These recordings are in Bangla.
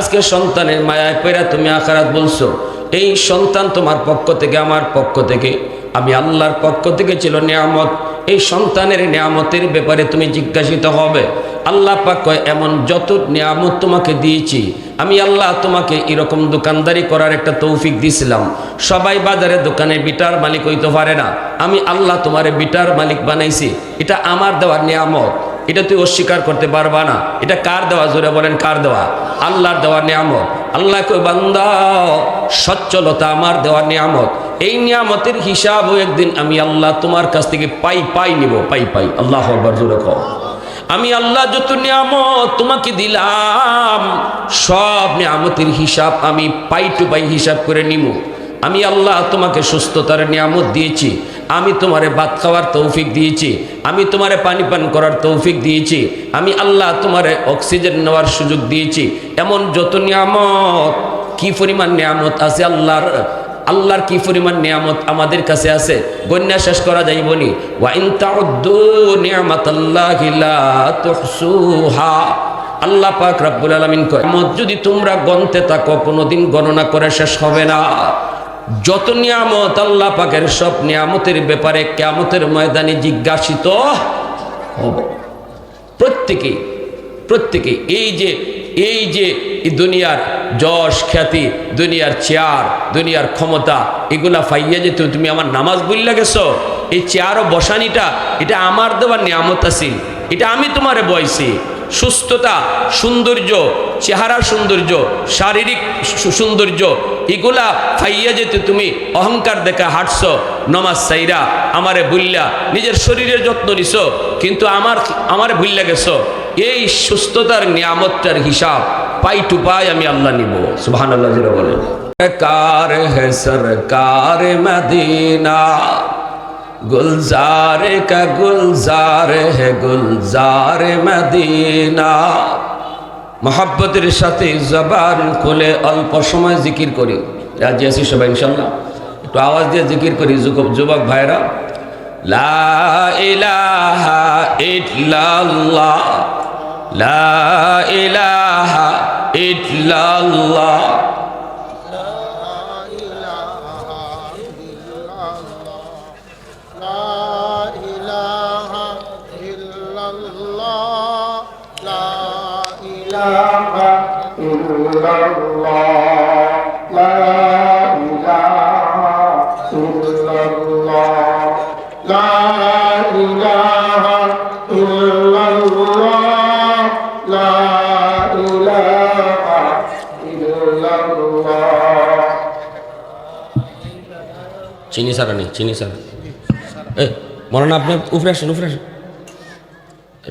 আজকে সন্তানের মায়ায় পেরা তুমি আখিরাত বলছো। এই সন্তান তোমার পক্ষ থেকে, আমার পক্ষ থেকে, আমি আল্লাহর পক্ষ থেকে ছিল নিয়ামত। এই সন্তানের নিয়ামতের ব্যাপারে তুমি জিজ্ঞাসিত হবে। আল্লাহ পাক কয়, এমন যত নিয়ামত তোমাকে দিয়েছি, আমি আল্লাহ তোমাকে এরকম দোকানদারি করার একটা তৌফিক দিয়েছিলাম। সবাই বাজারে দোকানে বিটার মালিক হইতে পারে না, আমি আল্লাহ তোমারে বিটার মালিক বানাইছি। এটা আমার দেওয়ার নিয়ামত, এটা তুই অস্বীকার করতে পারবা না। এটা কার দেওয়া? জোরে বলেন, কার দেওয়া? আল্লাহর দেওয়া নিয়ামত। আল্লাহ কই, বান্দা, সচ্ছলতা আমার দেওয়া নিয়ামত। এই নিয়ামতের হিসাব একদিন আমি আল্লাহ তোমার কাছ থেকে পাই নিব, পাই। আল্লাহু আকবার, জোরে কও। আমি আল্লাহ যত নিয়ামত তোমাকে দিলাম, সব নিয়ামতের হিসাব আমি পাই টু পাই হিসাব করে নিব। আমি আল্লাহ তোমাকে সুস্থতার নিয়ামত দিয়েছি, আমি তোমারে ভাত খাওয়ার তৌফিক দিয়েছি, আমি তোমারে পানি পান করার তৌফিক দিয়েছি, আমি আল্লাহ তোমারে অক্সিজেন নেওয়ার সুযোগ দিয়েছি। এমন যত নিয়ামত, কি পরিমাণ নিয়ামত আছে আল্লাহর কি পরিমাণ নিয়ামত আমাদের কাছে আছে, গণ্যা শেষ করা যাইবনি। ওয়া ইন তাউদ্দু নিয়ামাতাল্লাহি লা তুহসুহা। আল্লাহ পাক রব্বুল আলামিন কয়, যদি তোমরা গণতে থাকো কোনোদিন গণনা করে শেষ হবে না। যত নিয়ামত আল্লাহ পাকের, সব নিয়ামতের ব্যাপারে কিয়ামতের ময়দানে জিজ্ঞাসিত হব প্রত্যেকে। এই যে দুনিয়ার যশ খ্যাতি, দুনিয়ার চেয়ার, দুনিয়ার ক্ষমতা, এগুলা ফাইয়া যেত তুমি আমার নামাজ ভুইল্লা গেছো। এই চেয়ার ও বসানিটা, এটা আমার দেওয়ার নিয়ামত আছিল, এটা আমি তোমারে বয়সি। সুস্থতা, সৌন্দর্য, চেহারার সৌন্দর্য, শারীরিক সৌন্দর্য, এগুলা ফাইয়া যেতে তুমি অহংকার দেখা হাঁটছো, নমাজ সাইরা আমারে ভুল্লা নিজের শরীরের যত্ন নিছো, কিন্তু আমারে ভুল্লা গেছো। এই সুস্থতার নিয়ামতটার হিসাব পাই টু পাই আমি আল্লাহ নিব। সুবহানাল্লাহ জিরা বলেন। সরকার হে সরকার মদিনা, গুলজার কা গুলজার হে গুলজার মদিনা। মহব্বতের সাথে জবান খুলে অল্প সময় জিকির করি। রাজি আছি সবাই ইনশাল্লাহ? একটু আওয়াজ দিয়ে জিকির করি যুবক ভাইরা। লা ইলাহা ইল্লাল্লাহ, লা ইলাহা ইল্লাল্লাহ, চিনি সারা নেই, চিনি সারা। মনে না, আপনি উপরে আসেন,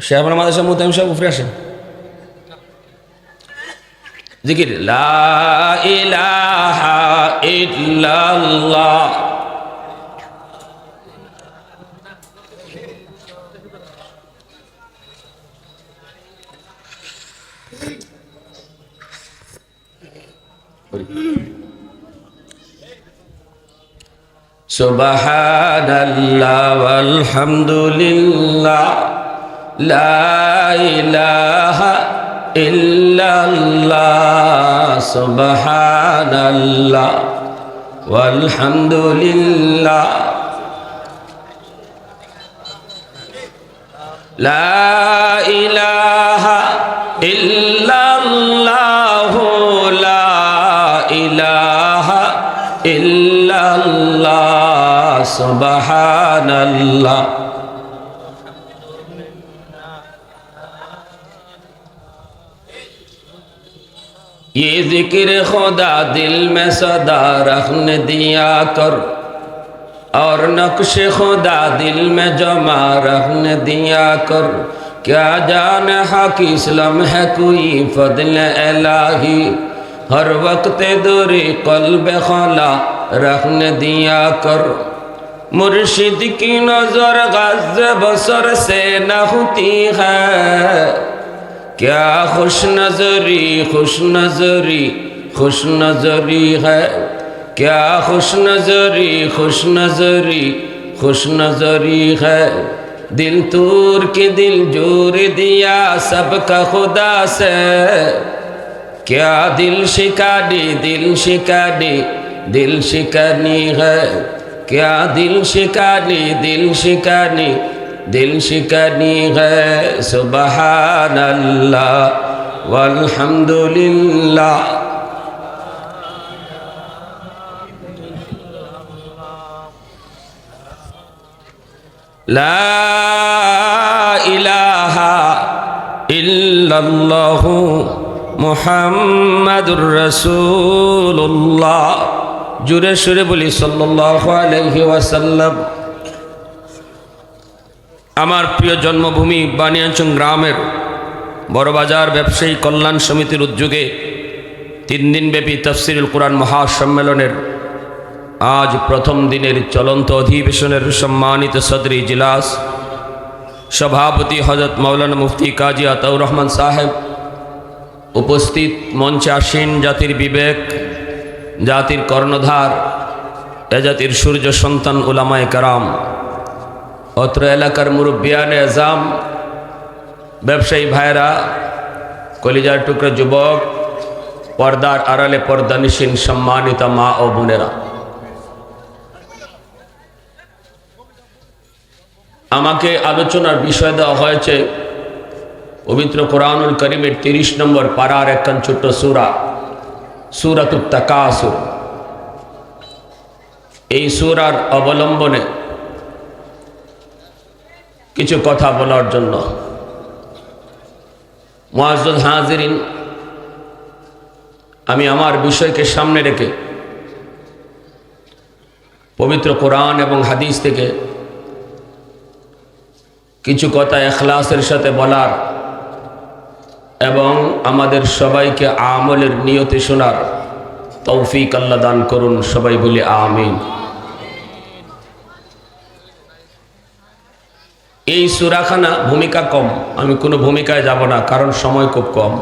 শেখ আমাদের সাহেব মুতাইম সাহেব উপরে আসেন। জিকির লা ইলাহা ইল্লাল্লাহ, সুবহানাল্লাহ ওয়ালহামদুলিল্লাহ, লা ইলাহা ইল্লাল্লাহ, সুবহানাল্লাহ ওয়ালহামদুলিল্লাহ, লা ইলাহা ইল্লাল্লাহ, লা ইলাহা ইল্লাল্লাহ, সুবহানাল্লাহ। ये जिक्र खुदा दिल में सदा रखने दिया कर, और नक्श खुदा दिल में जमा रखने दिया कर। क्या जाने हक इस्लाम है कोई फضل इलाही, हर वक्त दूरी कल्ब खला रखने दिया कर। मुर्शिद की नजर गज़ बसर से न होती है, क्या खुश नजरी है, क्या खुश नजरी है। दिल तूर के दिल जोर दिया सबका खुदा से, क्या दिल शिकानी दिल शिकानी दिल शिकानी है, क्या दिल शिकानी दिल शिकानी दिल शिकानी है। सुबहान अल्लाह वल्हम्दुलिल्लाह। ला इलाहा इल्लल्लाहु मुहम्मदुर रसूलुल्लाह। जुरे सुरे बोली सल्लल्लाहु अलैहि वसल्लम। আমার প্রিয় জন্মভূমি বানিয়াচং গ্রামের বড়বাজার ব্যবসায়ী কল্যাণ সমিতির উদ্যোগে 3 দিনব্যাপী তাফসীরুল কুরআন মহাসম্মেলনের আজ প্রথম দিনের চলন্ত অধিবেশনের সম্মানিত সদর ইজলাস সভাপতি হযরত মাওলানা মুফতি কাজী আতাউর রহমান সাহেব, উপস্থিত মঞ্চে আসীন জাতির বিবেক, জাতির কর্ণধার, এ জাতির সূর্য সন্তান উলামায়ে কেরাম, অত্র এলাকার মুরব্বিয়ানে আজম, ব্যবসায়ী ভাইরা, কলিজার টুকরা যুবক, পর্দার আড়ালে পর্দানিশীন সম্মানিত মা ও বোনেরা, আমাকে আলোচনার বিষয় দেওয়া হয়েছে পবিত্র কোরআনুল কারীমের 30 নম্বর পারার একখান ছোট্ট সূরা, সূরাতুত তাকাসুর। এই সূরার অবলম্বনে কিছু কথা বলার জন্য মুআজ্জাজ হাজিরিন, আমি আমার বিষয়কে সামনে রেখে পবিত্র কোরআন এবং হাদিস থেকে কিছু কথা ইখলাসের সাথে বলার এবং আমাদের সবাইকে আমলের নিয়তে শোনার তৌফিক আল্লাহ দান করুন। সবাই বলি আমিন। এই সূরাখানা ভূমিকা কম, আমি কোনো ভূমিকায় যাব না, কারণ সময় খুব কম,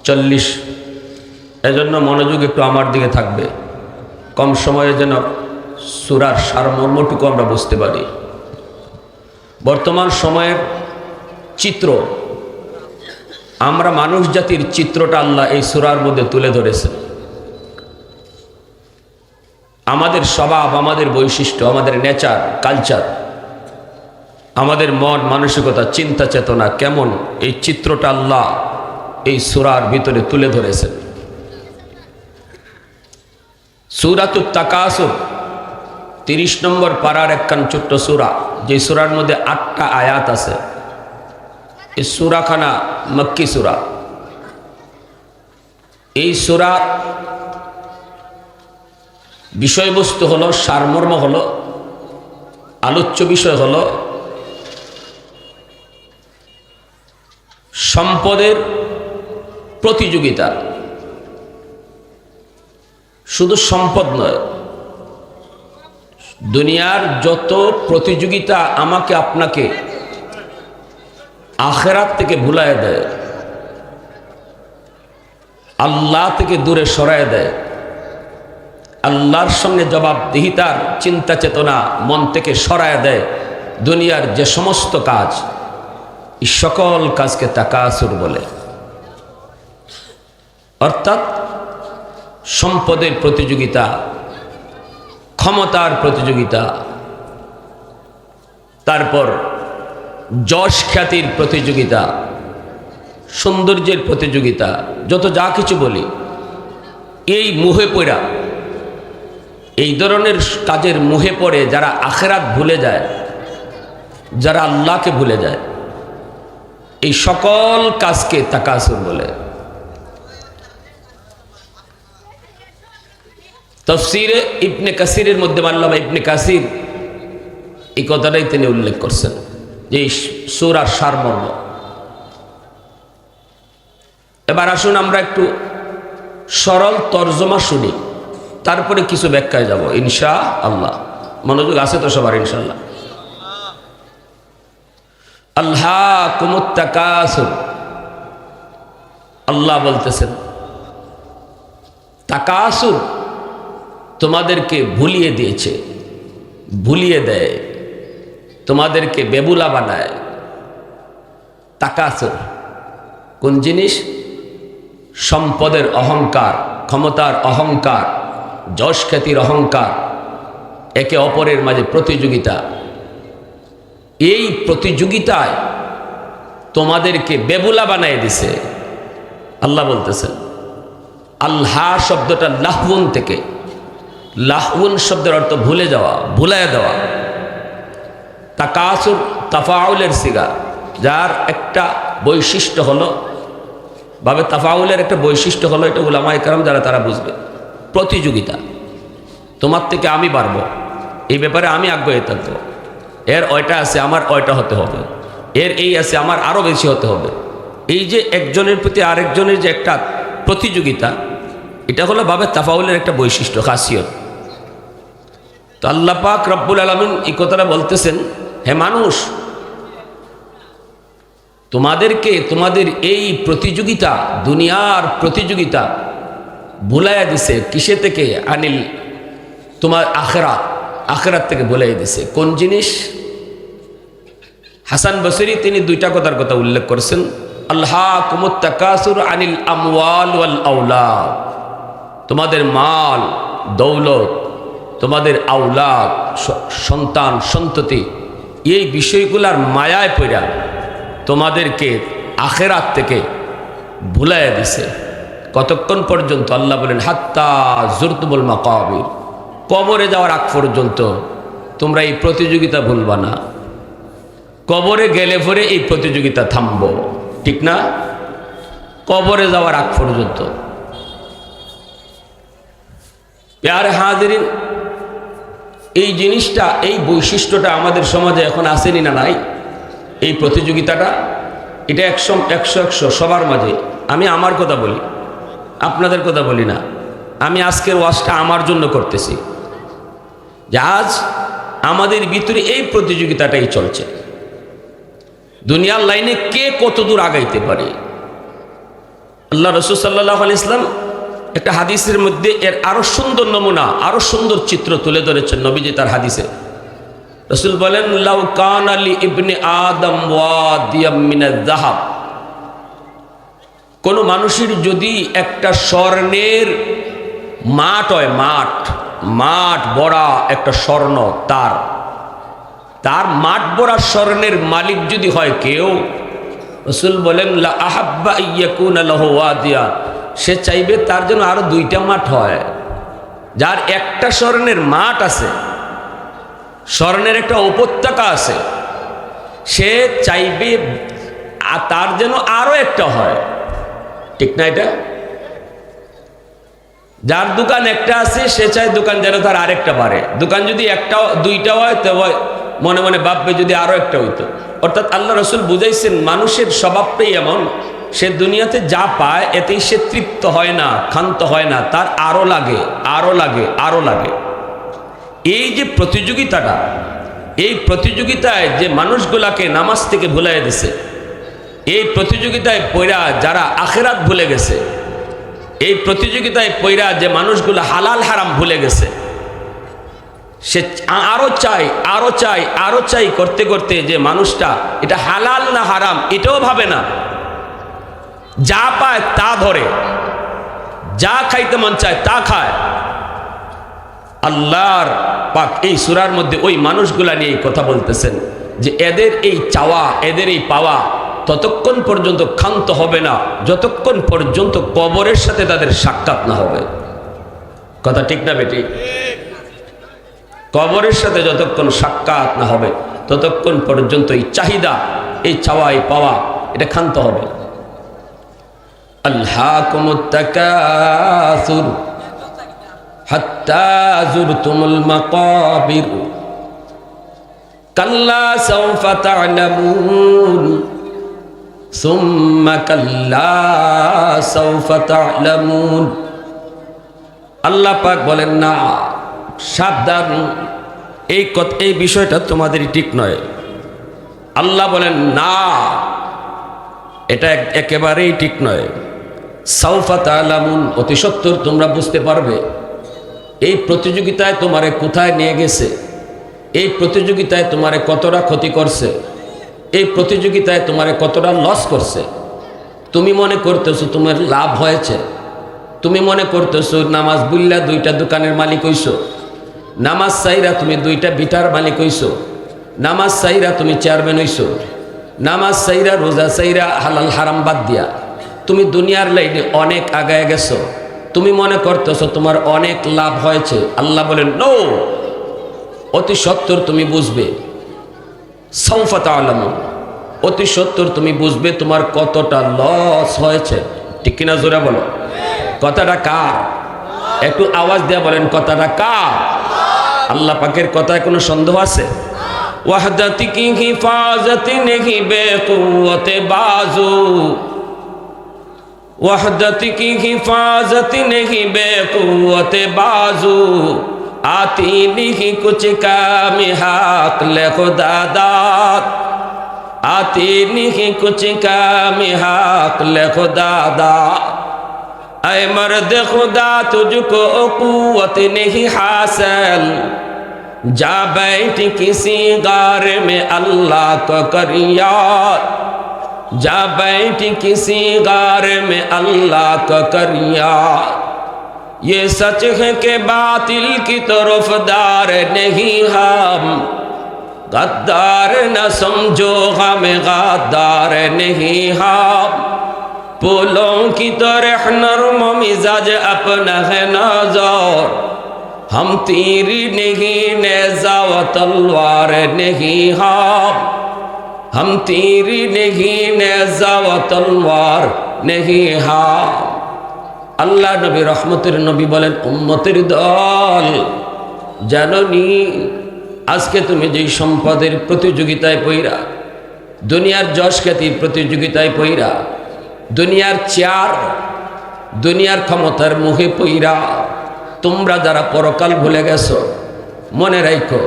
40, এজন্য মনোযোগ একটু আমার দিকে থাকবে। কম সময়ে যেন সূরার সারমর্মটুকু আমরা বুঝতে পারি। বর্তমান সময়ের চিত্র, আমরা মানুষ জাতির চিত্রটা আল্লাহ এই সূরার মধ্যে তুলে ধরেছেন। আমাদের স্বভাব, আমাদের বৈশিষ্ট্য, আমাদের নেচার, কালচার, আমাদের মন মানসিকতা, চিন্তা চেতনা কেমন, এই চিত্রটা আল্লাহ এই সূরার ভিতরে তুলে ধরেছেন। সূরাতুত তাকাসুর 30 নম্বর পারার একখান ছোট্ট সূরা, যে সূরার মধ্যে 8টা আয়াত আছে। এই সূরাখানা মক্কি সূরা। এই সূরা বিষয়বস্তু হলো, সারমর্ম হলো, আলোচ্য বিষয় হলো সম্পদের প্রতিযোগিতা। শুধু সম্পদ নয়, দুনিয়ার যত প্রতিযোগিতা আমাকে আপনাকে আখিরাত থেকে ভুলায় দেয়, আল্লাহ থেকে দূরে সরায় দেয়, আল্লাহর সঙ্গে জবাবদিহিতার চিন্তা চেতনা মন থেকে সরায় দেয়, দুনিয়ার যে সমস্ত কাজ, এই সকল কাজকে তাকাসুর বলে। অর্থাৎ সম্পদের প্রতিযোগিতা, ক্ষমতার প্রতিযোগিতা, তারপর যশ খ্যাতির প্রতিযোগিতা, সৌন্দর্যের প্রতিযোগিতা, যত যা কিছু বলি, এই মোহে পড়া, এই ধরনের কাজের মোহে পড়ে যারা আখিরাত ভুলে যায়, যারা আল্লাহকে ভুলে যায়, এই সকল কাজকে তাকাসুর বলে। তাফসীরে ইবনে কাসিরের মধ্যে আল্লামা ইবনে কাসির এই কথাটাই তিনি উল্লেখ করছেন, যে সূরার সারমর্ম। এবার আসুন আমরা একটু সরল তর্জমা শুনি, তারপরে কিছু ব্যাখ্যায় যাব ইনশাআল্লাহ। মনোযোগ আছে তো সবার ইনশাআল্লাহ? আলহাকুমুত তাকাসুর, আল্লাহ বলতেছেন তাকাসুর তোমাদেরকে ভুলিয়ে দিয়েছে, ভুলিয়ে দেয়, তোমাদেরকে বেবুলা বানায়। তাকাসুর কোন জিনিস? সম্পদের অহংকার, ক্ষমতার অহংকার, যশ খ্যাতির অহংকার, একে অপরের মাঝে প্রতিযোগিতা। এই প্রতিযোগিতায় তোমাদেরকে বেবুলা বানায় দিছে। আল্লাহ বলতেছেন, আল্লাহ শব্দটা লাহউন থেকে, লাহউন শব্দের অর্থ ভুলে যাওয়া, ভুলাইয়া দেওয়া। তাকাসুর তাফাউলের সিগা, যার একটা বৈশিষ্ট্য হলো, ভাবে তাফাউলের একটা বৈশিষ্ট্য হলো, এটা উলামায়ে কেরাম যারা তারা বুঝবে, প্রতিযোগিতা। তোমার থেকে আমি পারবো, এই ব্যাপারে আমি আগ্রহী থাকবো, এর ওইটা আছে আমার ওইটা হতে হবে, এর এই আছে আমার আরও বেশি হতে হবে। এই যে একজনের প্রতি আরেকজনের যে একটা প্রতিযোগিতা, এটা হলো ভাবে তাফাউলের একটা বৈশিষ্ট্য, খাসিয়ত। তো আল্লাহ পাক রব্বুল আলামিন এই কথাটা বলতেছেন, হে মানুষ, তোমাদেরকে তোমাদের এই প্রতিযোগিতা, দুনিয়ার প্রতিযোগিতা ভুলাইয়া দিছে। কিসে থেকে? আনিল, তোমার আখেরাত, আখেরাত থেকে ভুলাইয়া দিছে। কোন জিনিস? হাসান বসরি তিনি দুইটা কথার কথা উল্লেখ করেছেন, আলহাকুমুত তাকাসুর আনিল আমওয়াল ওয়াল আওলাদ। তোমাদের মাল, দৌলত, তোমাদের আওলাদ, সন্তান সন্ততি, এই বিষয়গুলার মায়ায় পড়া তোমাদেরকে আখেরাত থেকে ভুলাইয়া দিছে। কতক্ষণ পর্যন্ত? আল্লাহ বলেন, হাত্তা জুরতুমুল মাকাবির, কবরে যাওয়ার আগ পর্যন্ত তোমরা এই প্রতিযোগিতা ভুলবা না। কবরে গেলে পরে এই প্রতিযোগিতা থামবো, ঠিক না? কবরে যাওয়ার আগ পর্যন্ত। প্যারে হাজিরিন, এই জিনিসটা, এই বৈশিষ্ট্যটা আমাদের সমাজে এখন আসেনি না নাই? এই প্রতিযোগিতাটা, এটা একশো সবার মাঝে। আমি আমার কথা বলি, আপনাদের কথা বলি না। আমি আজকের ওয়াজটা আমার জন্য করতেছি, যে আজ আমাদের ভিতরে এই প্রতিযোগিতাটাই চলছে। দুনিয়ার লাইনে কে কত দূর আগাইতে পারে। আল্লাহ রাসূল সাল্লাল্লাহু আলাইহি ওয়াসাল্লাম একটা হাদিসের মধ্যে এর আরো সুন্দর নমুনা, আরো সুন্দর চিত্র তুলে ধরেছেন নবীজি তার হাদিসে। রাসূল বলেন, লাউ কানা লি ইবনে আদম ওয়াদিয়াম মিনাজ যাহাব, কোন মানুষের যদি একটা স্বর্ণের মাঠ হয়, মাঠ ভরা একটা স্বর্ণ, তার মাঠ ভরা স্বর্ণের মালিক যদি হয় কেউ, রাসূল বলেন, লা আহাব্বা ইয়াকুনা লাহু ওয়াদিয়া, সে চাইবে তার জন্য আরো দুইটা মাঠ হয়। যার একটা স্বর্ণের মাঠ আছে, স্বর্ণের একটা উপত্যকা আছে, সে চাইবে তার যেন আরো একটা হয়, ঠিক না? এটা যার দোকান একটা আছে, সে চায় দোকান যেন তার আরেকটা বাড়ে। দোকান যদি একটা দুইটা হয়, তবে মনে মনে ভাববে যদি আরো একটা হইতো। অর্থাৎ আল্লাহ রাসূল বুঝাইছেন, মানুষের স্বভাবটাই এমন, সে দুনিয়াতে যা পায় এতেই সে তৃপ্ত হয় না, ক্ষান্ত হয় না, তার আরো লাগে, আরো লাগে, আরো লাগে। এই যে প্রতিযোগিতাটা, এই প্রতিযোগিতায় যে মানুষগুলাকে নামাজ থেকে ভুলাই দিছে, এই প্রতিযোগিতায় পয়রা যারা আখেরাত ভুলে গেছে, এই প্রতিযোগিতায় পয়রা যে মানুষগুলো হালাল হারাম ভুলে গেছে, সে আরো চাই, আরো চাই, আরো চাই করতে করতে যে মানুষটা এটা হালাল না হারাম এটাও ভাবে না, যা পায় তা ধরে, যা খাইতে মন চায় তা খায়। আল্লাহর পাক এই সূরার মধ্যে ওই মানুষগুলা নিয়ে কথা বলতেছেন যে এদের এই চাওয়া, এদের এই পাওয়া ততক্ষণ পর্যন্ত ক্ষান্ত হবে না যতক্ষণ পর্যন্ত কবরের সাথে তাদের সাক্ষাৎ না হবে। কথা ঠিক না বেটি? কবরের সাথে যতক্ষণ সাক্ষাৎ না হবে ততক্ষণ পর্যন্ত এই চাহিদা, এই চাওয়া, এই পাওয়া এটা ক্ষান্ত হবে। আলহাকুমুত তাকাসুর হাত্তা যুরতুমুল মাকাবির কাল্লা সাওফা তা'লামুন সুম্মা কাল্লা সাওফা তা'লামুন। আল্লাহ পাক বলেন, না, সাবধান, এই বিষয়টা তোমাদের ঠিক নয়। আল্লাহ বলেন, না, এটা একেবারেই ঠিক নয়। সাওফা তা'লামুন, অতি সত্বর তোমরা বুঝতে পারবে। এই প্রতিযোগিতায় তোমারে কোথায় নিয়ে গেছে, এই প্রতিযোগিতায় তোমারে কতটা ক্ষতি করছে, এই প্রতিযোগিতায় তোমারে কতটা লস করছে। তুমি মনে করতেছো তোমার লাভ হয়েছে, তুমি মনে করতেছো নামাজ বুল্লা 2টা দোকানের মালিক হইছো, নামাজ চাইরা তুমি 2টা বিটার মালিক হইছো, নামাজ চাইরা তুমি চেয়ারম্যান হইছো, নামাজ চাইরা রোজা চাইরা হালাল হারাম বাদ দিয়া তুমি দুনিয়ার লাইনে অনেক আগায় গেছো। তুমি মনে করতেছো তোমার অনেক লাভ হয়েছে। আল্লাহ বলেন নো, অতি সত্তর তুমি বুঝবে, সাউফা তাআলামুন, অতি সত্তর তুমি বুঝবে তোমার কতটা লস হয়েছে। ঠিক কিনা জোরে বলো। কথাটা কার? একটু আওয়াজ দিয়ে বলেন কথাটা কার? আল্লাহ পাকের কথায় কোনো সন্দেহ আছে? ওয়াহদাতি কি হিফাজতি নেহি বেকুওয়াতে বাজু, ওয়াহদাতি কি হিফাজতি নেহি বেকুওয়াতে বাজু, आती नहीं कुछ काम हाक ले खुदा दात, आती नहीं कुछ काम हाक ले खुदा दात। ऐ मर्द खुदा तुझको कुव्वत नहीं हासिल, जा बैठ किसी गार में अल्लाह को कर याद, जा बैठ किसी गार में अल्लाह को कर याद। ये सच है कि बातिल की तरफदार नहीं हम, गद्दार न समझो हमें गद्दार नहीं हम, फूलों की तरह नर्म मिजाज अपना है नजर, हम तीरी नहीं नेज़ा व तलवार नहीं हम, हम तीरी नहीं नेज़ा व तलवार नहीं हम। আল্লাহ নবী রহমতের নবী বলেন, উম্মতের দল জানোনি আজকে তুমি যেই সম্পদের প্রতিযোগিতায় পইরা, দুনিয়ার যশ খ্যাতির প্রতিযোগিতায় পইরা, দুনিয়ার চেয়ার, দুনিয়ার ক্ষমতার মুখে পইরা তোমরা যারা পরকাল ভুলে গেছো, মনে রাখো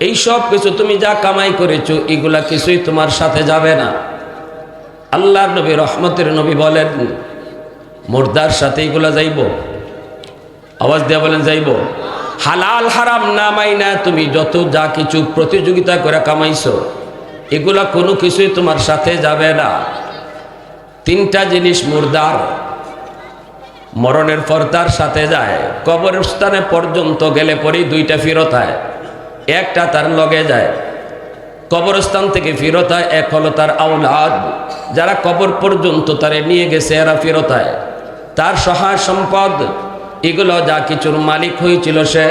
এই সব কিছু তুমি যা কামাই করেছো এগুলা কিছুই তোমার সাথে যাবে না। আল্লাহ নবী রহমতের নবী বলেন, মুর্দার সাথে এগুলা যাইব? আওয়াজ দিয়ে বলেন যাইব? হালাল হারাম না মাইনা তুমি যত যা কিছু প্রতিযোগিতা করে কামাইছো এগুলা কোনো কিছুই তোমার সাথে যাবে না। 3টা জিনিস মুর্দার, মরণের পর তার সাথে যায়, কবরস্থানে পর্যন্ত গেলে পরেই 2টা ফিরত হয়, একটা তার লগে যায়, কবরস্থান থেকে ফিরত হয়। এক হলো তার আওলাদ, যারা কবর পর্যন্ত তারে নিয়ে গেছে এরা ফিরত হয়। তার সহায় সম্পদ, এগুলো যা কিছুর মালিক হয়েছিল সে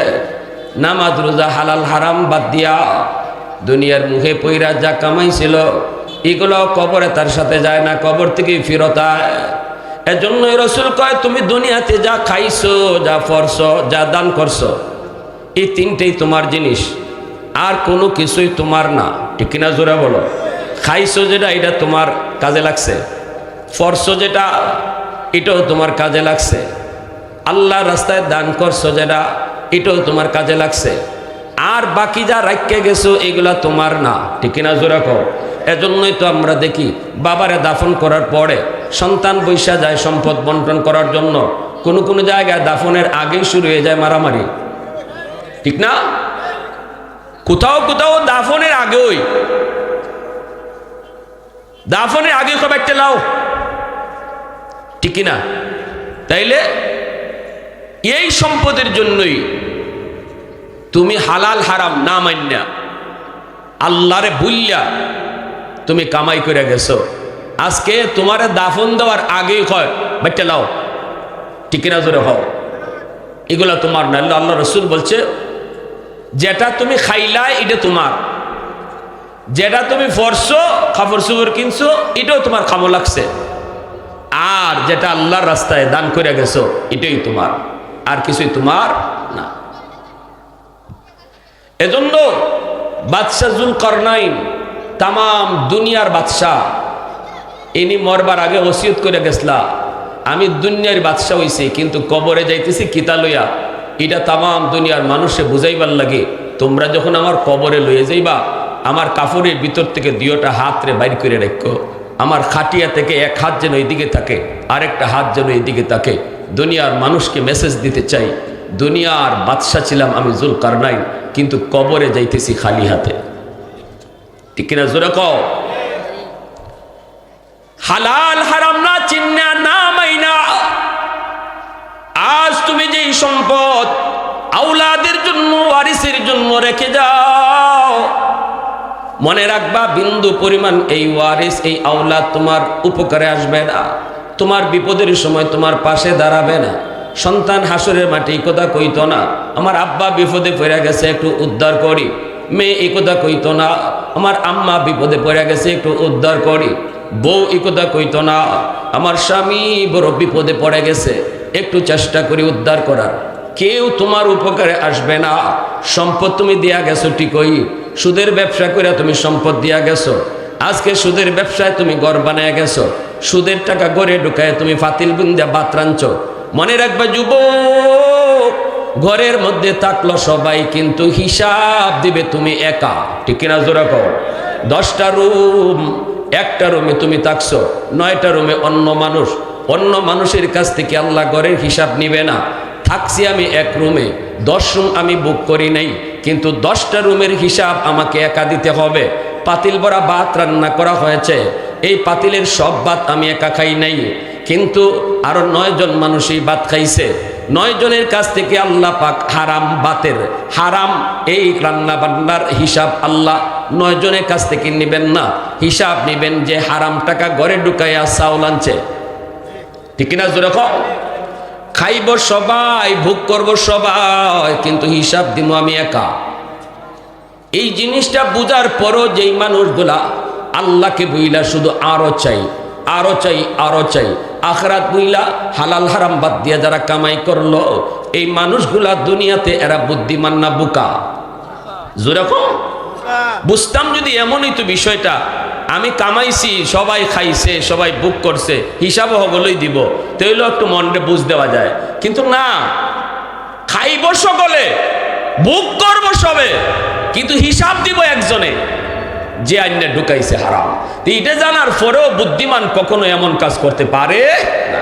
নামাজ রোজা হালাল হারাম বাদ দিয়া দুনিয়ার মুখে পইরা যা কামাইছিল এগুলো কবরে তার সাথে যায় না, কবর থেকেই ফিরত হয়। এজন্যই রাসূল কয় তুমি দুনিয়াতে যা খাইছো, যা পড়ছো, যা দান করছো, এই 3টেই তোমার জিনিস, আর কোনো কিছুই তোমার না। ঠিক কিনা জোরে বলো। খাইছো যেটা এটা তোমার কাজে লাগছে, পড়ছো যেটা এটাও তোমার কাজে লাগছে, আল্লাহর রাস্তায় দান করছো যেটা এটাও তোমার কাজে লাগছে, আর বাকি যা রাখতে গেছো এগুলা তোমার না। ঠিক কিনা জোরে কও। এজন্যই তো আমরা দেখি বাবারে দাফন করার পরে সন্তান বৈশা যায় সম্পদ বন্টন করার জন্য, কোনো কোনো জায়গায় দাফনের আগেই শুরু হয়ে যায় মারামারি। ঠিক না? কোথাও কোথাও দাফনের আগেই, দাফনের আগে সব একটা লাও। ঠিক কিনা? তাইলে এই সম্পদের জন্যই তুমি হালাল হারাম না মান্যা আল্লাহরে ভুইল্লা তুমি কামাই করে গেছো। আজকে তোমারে দাফন দেওয়ার আগেই কয় বাচ্চা লাও। ঠিক কিনা জোরে হও। এগুলা তোমার না। আল্লাহ রসুল বলছে যেটা তুমি খাইলা এটা তোমার, যেটা তুমি ফরছো কাপড় চোপড় কিনছো এটাও তোমার খামো লাগছে, আর যেটা আল্লাহর রাস্তায় দান করে গেছো এটাই তোমার, আর কিছুই তোমার না। এজন্য বাদশাহ জুলকারনাইন তাম দুনিয়ার বাদশাহ, ইনি মরবার আগে ওসিয়ত করে গেছলা আমি দুনিয়ার বাদশাহ হইছি কিন্তু কবরে যাইতেছি কিতা লইয়া। এটা তাম দুনিয়ার মানুষে বুঝাইবার লাগে তোমরা যখন আমার কবরে লইয়ে যাইবা আমার কাপড়ের ভিতর থেকে 2টা হাত রে বাইর করে রাখো, আমার খাটিয়া থেকে এক হাত যেন এইদিকে থাকে আরেকটা হাত যেন এইদিকে থাকে। দুনিয়ার মানুষকে মেসেজ দিতে চাই দুনিয়ার বাদশাহ ছিলাম আমি জুলকারনাইন, কিন্তু কবরে যাইতেছি খালি হাতে। ঠিক কিনা জোরে কও। হালাল হারাম না চিন্না না মাইনা আজ তুমি যেই সম্পদ আওলাদের জন্য ওয়ারিসের জন্য রেখে যাও, মনে রাখবা বিন্দু পরিমাণ এই ওয়ারিস এই আওলাদ তোমার উপকারে আসবে না, তোমার বিপদের সময় তোমার পাশে দাঁড়াবে না। সন্তান হাসরের মাঠে এই কথা কইতো না, আমার আব্বা বিপদে পড়ে গেছে একটু উদ্ধার করি। মেয়ে এই কথা কইতো না, আমার আম্মা বিপদে পড়ে গেছে একটু উদ্ধার করি। বউ এই কথা কইতো না, আমার স্বামী বড় বিপদে পড়ে গেছে একটু চেষ্টা করি উদ্ধার করার। কেউ তোমার উপকারে আসবে না। সম্পদ তুমি দিয়া গেছো ঠিকই, সুদের ব্যবসা করে তুমি সম্পদ দিয়া গেছো, আজকে সুদের ব্যবসায় তুমি ঘর বানায় গেছো, সুদের টাকা গড়ে ঢুকায় তুমি ফাতিল বুন্দা ভাত রাঁধছো। মনে রাখবা যুবক, ঘরের মধ্যে থাকলো সবাই কিন্তু হিসাব দিবে তুমি একা, ঠিক কিনা জোরা কও। 10টা রুম, একটা রুমে তুমি থাকছো, 9টা রুমে অন্য মানুষের কাছ থেকে আল্লাহ ঘরের হিসাব নিবে না। থাকছি আমি এক রুমে, 10 রুম আমি বুক করি নাই, কিন্তু 10টা রুমের হিসাব আমাকে একা দিতে হবে। পাতিল ভরা ভাত রান্না করা হয়েছে, এই পাতিলের সব ভাত আমি একা খাই নাই, কিন্তু আরো 9 জন মানুষ এই ভাত খাইছে। 9 জনের কাছ থেকে আল্লাহ পাক হারাম ভাতের হারাম এই রান্না বান্নার হিসাব আল্লাহ 9 জনের কাছ থেকে নেবেন না, হিসাব নেবেন যে হারাম টাকা ঘরে ঢুকাইয়া চাউল আনছে, ঠিক কিনা জোরে কও। খাইব সবাই, ভোগ করব সবাই, কিন্তু হিসাব দিব আমি একা। এই জিনিসটা বুঝার পরও যেই মানুষগুলা আল্লাহকে বুইলা শুধু আরো চাই আরো চাই আরো চাই, আখরাত বুইলা হালাল হারাম বাদ দিয়া যারা কামাই করলো, এই মানুষগুলা দুনিয়াতে এরা বুদ্ধিমান না বোকা? যেরকম বুঝতাম যদি এমনই তো বিষয়টা, আমি কামাইছি সবাই খাইছে সবাই বুক করছে হিসাব হগলই দিব, তাইলে একটু মনে বুঝ দেওয়া যায়। কিন্তু না, খাইব সকলে, বুক করব সবে, কিন্তু হিসাব দিব একজনে যে আইনে ঢুকাইছে হারাম। এটা জানার পরেও বুদ্ধিমান কখনো এমন কাজ করতে পারে না।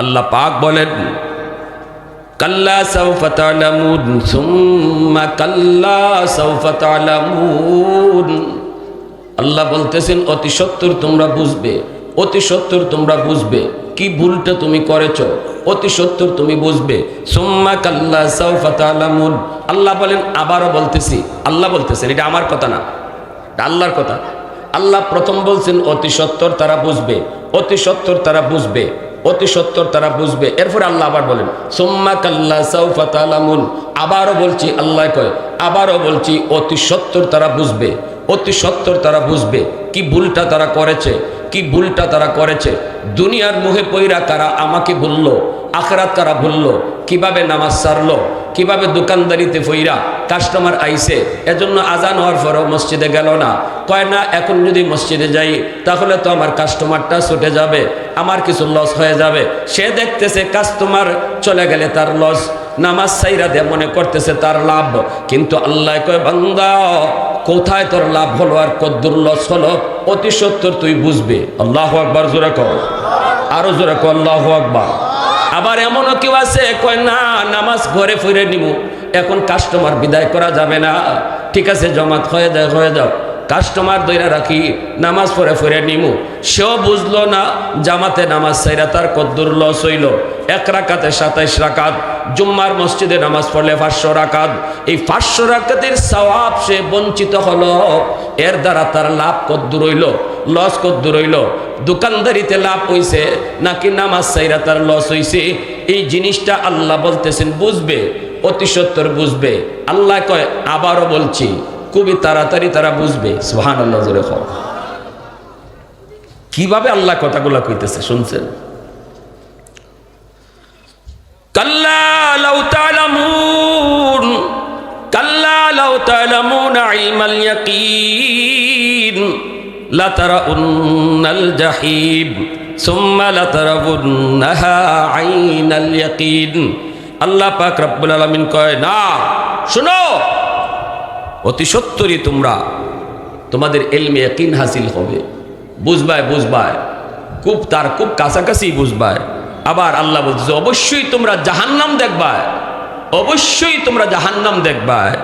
আল্লাহ পাক বলেন কাল্লা সাউফা তা'লামুন সুম্মা কাল্লা সাউফা তা'লামুন। আল্লাহ বলতেছেন অতি সত্বর তোমরা বুঝবে, অতি সত্বর তোমরা বুঝবে কি ভুলটা তুমি করেছো, অতি সত্বর তুমি বুঝবে। সুম্মা কাল্লা সাউফা তা'লামুন। আল্লাহ বলেন, আবারও বলতেছি, আল্লাহ বলতেছেন, এটা আমার কথা না, এটা আল্লাহর কথা। আল্লাহ প্রথম বলছেন অতি সত্বর তারা বুঝবে, অতি সত্বর তারা বুঝবে, অতি সত্বর তারা বুঝবে। এরপর আল্লাহ আবার বলেন সুম্মা কাল্লা সাউফা তা'লামুন। আবারও বলছি, আল্লাহ কয় আবারও বলছি, অতি সত্বর তারা বুঝবে, অতি সত্বর তারা বুঝবে কি ভুলটা তারা করেছে, কি ভুলটা তারা করেছে। দুনিয়ার মুহে পইরা কারা আমাকে ভুললো, আখরাত কারা ভুললো, কিভাবে নামাজ ছাড়লো, কিভাবে দোকানদারিতে ফইরা কাস্টমার আইছে, এজন্য আজান হওয়ার পরও মসজিদে গেল না। কয় না, এখন যদি মসজিদে যাই তাহলে তো আমার কাস্টমারটা ছুটে যাবে, আমার কিছু লস হয়ে যাবে। সে দেখতেছে কাস্টমার চলে গেলে তার লস, নামাজ সাইরা দিয়ে মনে করতেছে তার লাভ। কিন্তু আল্লাহ কয় বান্দা, কোথায় তোর লাভ হলো আর কদ্দুর লস হলো, অতি সত্বর তুই বুঝবে। আল্লাহু আকবার, জোরে কও, আরো জোরে কও আল্লাহু আকবার। আবার এমনও কেউ আছে কয় না, নামাজ ঘরে ফিরে নিব, এখন কাস্টমার বিদায় করা যাবে না, ঠিক আছে জমাত হয়ে যায়, হয়ে যাও, কাস্টমার দইরা রাখি, নামাজ পড়ে ফিরে নিমু। সেও বুঝলো না জামাতে নামাজ সাইরা তার কদ্দুর লস হইল। 1 রাকাতে 27 রাকাত, জুম্মার মসজিদে নামাজ পড়লে 500 রাকাত, এই 500 রাকাতের সওয়াব সে বঞ্চিত হলো। এর দ্বারা তার লাভ কদ্দুর হইল, লস কদ্দুর হইল? দোকানদারিতে লাভ হইছে নাকি নামাজ সাইরা তার লস হইছে? এই জিনিসটা আল্লাহ বলতেছেন বুঝবে, অতি সত্বর বুঝবে। আল্লাহ কয় আবারও বলছি, খুবই তাড়াতাড়ি তারা বুঝবে। সুবহানাল্লাহ, জোরে কও। কিভাবে আল্লাহ কথাগুলো কইতেছে শুনছেন? কাল্লা লাউ তা'লামুন, কাল্লা লাউ তা'লামুনা ইলমাল ইয়াকিন লাতারাউন্নাল জাহিম সুম্মা লাতারাউন্নাহা আইনাল ইয়াকিন। আল্লাহ পাক রব্বুল আলামিন কয় না, শুনো, অতি সত্বরই তোমরা তোমাদের ইলমে ইয়াকিন হাসিল হবে, বুঝবায় বুঝবায়, খুব কাছাকাছি বুঝবায়। আবার আল্লাহ বলছে অবশ্যই তোমরা জাহান্নাম দেখবায়, অবশ্যই তোমরা জাহান্নাম দেখবায়।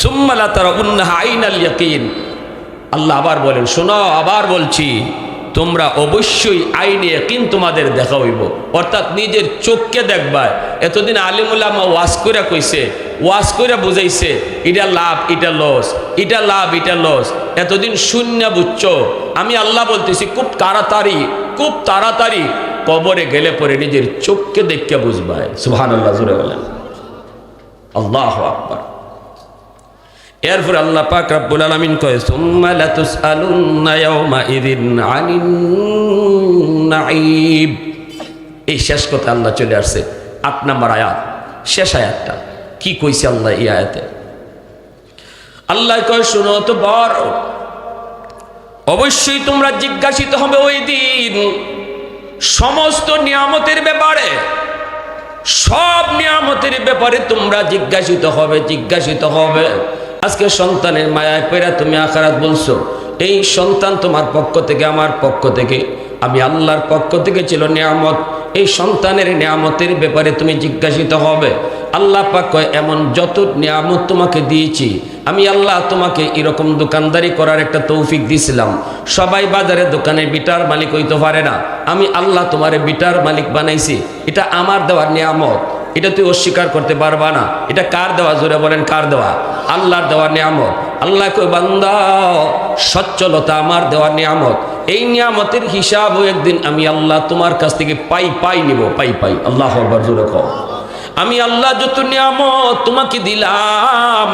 সুম্মা লাতারাউন্নাহা আইনাল ইয়াকিন। আল্লাহ আবার বলেন শোনো, আবার বলছি, তোমরা অবশ্যই আইনে ইয়াকিন তোমাদের দেখা হইব, অর্থাৎ নিজের চোখকে দেখবা। এতদিন আলিম উলামা ওয়াজ কইরা কইছে, ওয়াজ কইরা বুঝাইছে এটা লাভ এটা লস, এটা লাভ এটা লস, এতদিন শূন্য বুঝছো। আমি আল্লাহ বলতেছি খুব তাড়াতাড়ি কবরে গেলে পরে নিজের চোখকে দেখে বুঝবা। সুবহানাল্লাহ, জোরে বলেন আল্লাহু আকবার। এরপর আল্লাহ পাক রব্বুল আলামিন কয় সুম্মা লাতুসআলুন্না ইয়াওমা ইযিন আনিন নাঈম। এই শেষ কথা আল্লাহ চলে আসছে 8 নম্বর আয়াত, শেষ আয়াতটা কি কইছে আল্লাহ এই আয়াতে? আল্লাহ কয় শুনো তো বড়, অবশ্যই তোমরা জিজ্ঞাসিত হবে ওই দিন সমস্ত নিয়ামতের ব্যাপারে, সব নিয়ামতের ব্যাপারে তোমরা জিজ্ঞাসিত হবে। আজকে সন্তানের মায়ায় পেরা তুমি আখিরাত বলছো, এই সন্তান তোমার পক্ষ থেকে আমার পক্ষ থেকে আমি আল্লাহর পক্ষ থেকে ছিল নিয়ামত, এই সন্তানের নিয়ামতের ব্যাপারে তুমি জিজ্ঞাসিত হবে। আল্লাহ পাক কয় এমন যত নিয়ামত তোমাকে দিয়েছি আমি আল্লাহ তোমাকে এরকম দোকানদারি করার একটা তৌফিক দিয়েছিলাম। সবাই বাজারে দোকানে বিটার মালিক হইতে পারে না, আমি আল্লাহ তোমারে বিটার মালিক বানাইছি, এটা আমার দেওয়ার নিয়ামত, এটা তুই অস্বীকার করতে পারবা না। এটা কার দেওয়া? জোরে বলেন কার দেওয়া? আল্লাহর দেওয়া নিয়ামত। আল্লাহ কয় বান্দা সচ্ছলতা আমার দেওয়া নিয়ামত, এই নিয়ামতের হিসাবও একদিন আমি আল্লাহ তোমার কাছ থেকে পাই নিব, পাই। আল্লাহু আকবার, জোরে কও। আমি আল্লাহ যত নিয়ামত তোমাকে দিলাম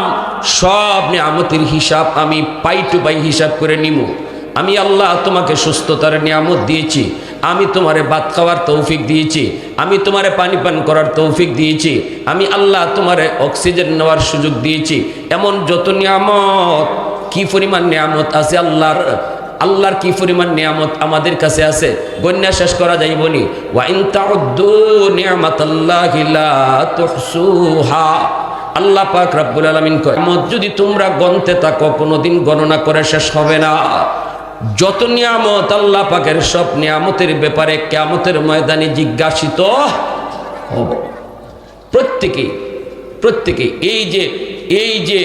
সব নিয়ামতের হিসাব আমি পাই টু পাই হিসাব করে নিব। আমি আল্লাহ তোমাকে সুস্থতার নিয়ামত দিয়েছি, আমি তোমারে ভাত খাওয়ার তৌফিক দিয়েছি, আমি তোমারে পানি পান করার তৌফিক দিয়েছি, আমি আল্লাহ তোমারে অক্সিজেন নেওয়ার সুযোগ দিয়েছি। এমন যত নিয়ামত, কি পরিমাণ নিয়ামত আছে আল্লাহর কি পরিমাণ নিয়ামত আমাদের কাছে আছে, গণ্যা শেষ করা যাইবনি। ওয়া ইন তাউদ্দু নি'মাতাল্লাহি লা তুহসুহা। আল্লাহ পাক রব্বুল আলামিন কয় যদি তোমরা গণতে থাকো কোনোদিন গণনা করে শেষ হবে না। যত নিয়ামত আল্লাহ পাকের সব নিয়ামতের ব্যাপারে কিয়ামতের ময়দানে জিজ্ঞাসিত হব প্রত্যেকে। এই যে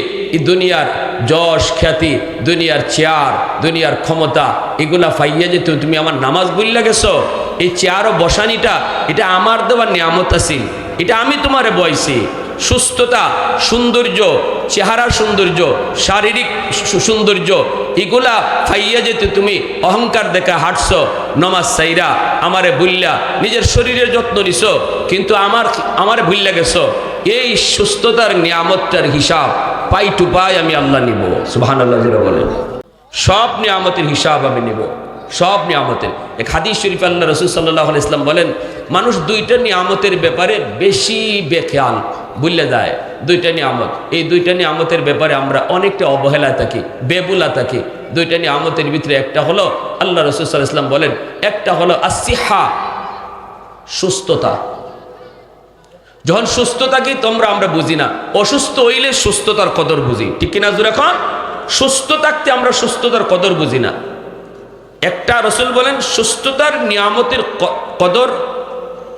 দুনিয়ার যশ খ্যাতি, দুনিয়ার চেয়ার, দুনিয়ার ক্ষমতা, এগুলা ফাইয়া যে তুমি আমার নামাজ ভুইল্লা গেছো, এই চেয়ার ও বসানিটা এটা আমার দেওয়ার নিয়ামত আছিল, এটা আমি তোমারে বয়সি। সুস্থতা, সৌন্দর্য, চেহারার সৌন্দর্য, শারীরিক সৌন্দর্য, এগুলা ফাইয়া যেতে তুমি অহংকার দেখা হাঁটছো, নমাজ সাইরা আমারে ভুইল্লা নিজের শরীরের যত্ন নিছো, কিন্তু আমারে ভুইল্লা গেছো। এই সুস্থতার নিয়ামতটার হিসাব পাই টু পাই আমি আল্লাহ নিব। সুবহানাল্লাহ জোরে বলেন। সব নিয়ামতের হিসাব আমি নিব, সব নিয়ামতের। এক হাদিস শরীফ আল্লাহ রাসূল সাল্লাল্লাহু আলাইহি ওয়াসাল্লাম বলেন মানুষ দুইটা নিয়ামতের ব্যাপারে বেশি বেখেয়াল, ভুলে যায়। দুইটা নিয়ামত, এই দুইটা নিয়ামতের ব্যাপারে আমরা অনেকটা অবহেলায় থাকি, বেবুলা থাকি। দুইটা নিয়ামতের ভিতরে একটা হলো আল্লাহ রাসূল সাল্লাল্লাহু আলাইহি ওয়াসাল্লাম বলেন একটা হলো আসিহা, সুস্থতা। যখন সুস্থ থাকি তোমরা আমরা বুঝি না, অসুস্থ হইলে সুস্থতার কদর বুঝি, ঠিক কিনা জোরে এখন? সুস্থ থাকতে আমরা সুস্থতার কদর বুঝি না। একটা রাসূল বলেন সুস্থতার নিয়ামতের কদর,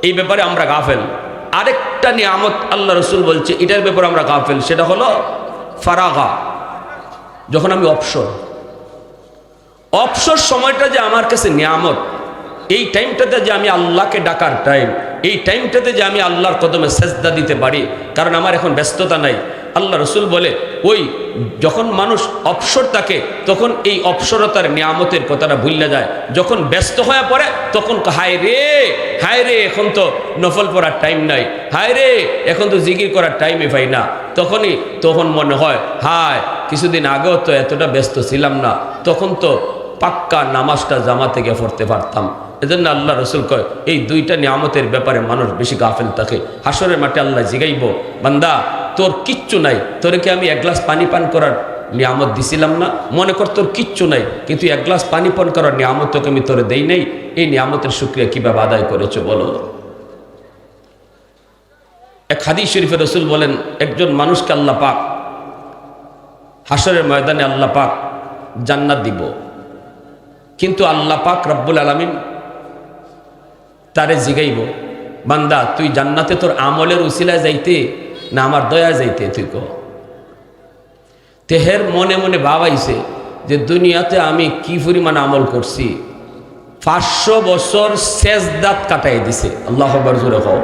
এই ব্যাপারে আমরা গাফেল। আরেকটা নিয়ামত আল্লাহ রাসূল বলছে এটার ব্যাপারে আমরা গাফেল, সেটা হলো ফারাগা। যখন আমি অবসর সময়টা যে আমার কাছে নিয়ামত, এই টাইমটাতে যে আমি আল্লাহকে ডাকার টাইম, এই টাইমটাতে যে আমি আল্লাহর কদমে সেজদা দিতে পারি, কারণ আমার এখন ব্যস্ততা নাই। আল্লাহ রাসূল বলে ওই যখন মানুষ অবসর থাকে তখন এই অবসরতার নিয়ামতের কথাটা ভুলে যায়। যখন ব্যস্ত হয়ে পড়ে তখন হায় রে এখন তো নফল পড়ার টাইম নাই, হায় রে এখন তো জিকির করার টাইমই পাই না। তখন মনে হয় হায় কিছুদিন আগেও তো এতটা ব্যস্ত ছিলাম না, তখন তো পাক্কা নামাজটা জামাতে গিয়ে পড়তে পারতাম। এজন্য আল্লাহ রাসূল কয় এই দুইটা নিয়ামতের ব্যাপারে মানুষ বেশি গাফেল থাকে। হাসরের মাঠে আল্লাহ জিগাইব বান্দা তোর কিচ্ছু নাই, তোরে কি আমি এক গ্লাস পানি পান করার নিয়ামত দিছিলাম না? মনে কর তোর কিচ্ছু নাই, কিন্তু এক গ্লাস পানি পান করার নিয়ামত তোকে আমি তোরে দেই নাই, এই নিয়ামতের শুকরিয়া কিভাবে আদায় করেছো বলো। এক হাদিস শরীফে রাসূল বলেন একজন মানুষকে আল্লাহ পাক হাসরের ময়দানে আল্লাহ পাক জান্নাত দিব, কিন্তু আল্লাহ পাক রব্বুল আলামিন তারে জিগাইব বান্দা তুই জান্নাতে তোর আমলের উসিলায় যাইতে না আমার দয়া যাইতে, তুই কহ। তেহের মনে মনে ভাবাইছে যে দুনিয়াতে আমি কি পরিমাণ আমল করছি, 500 বছর সেজদাত কাটাই দিছে। আল্লাহু আকবার জোরে কও।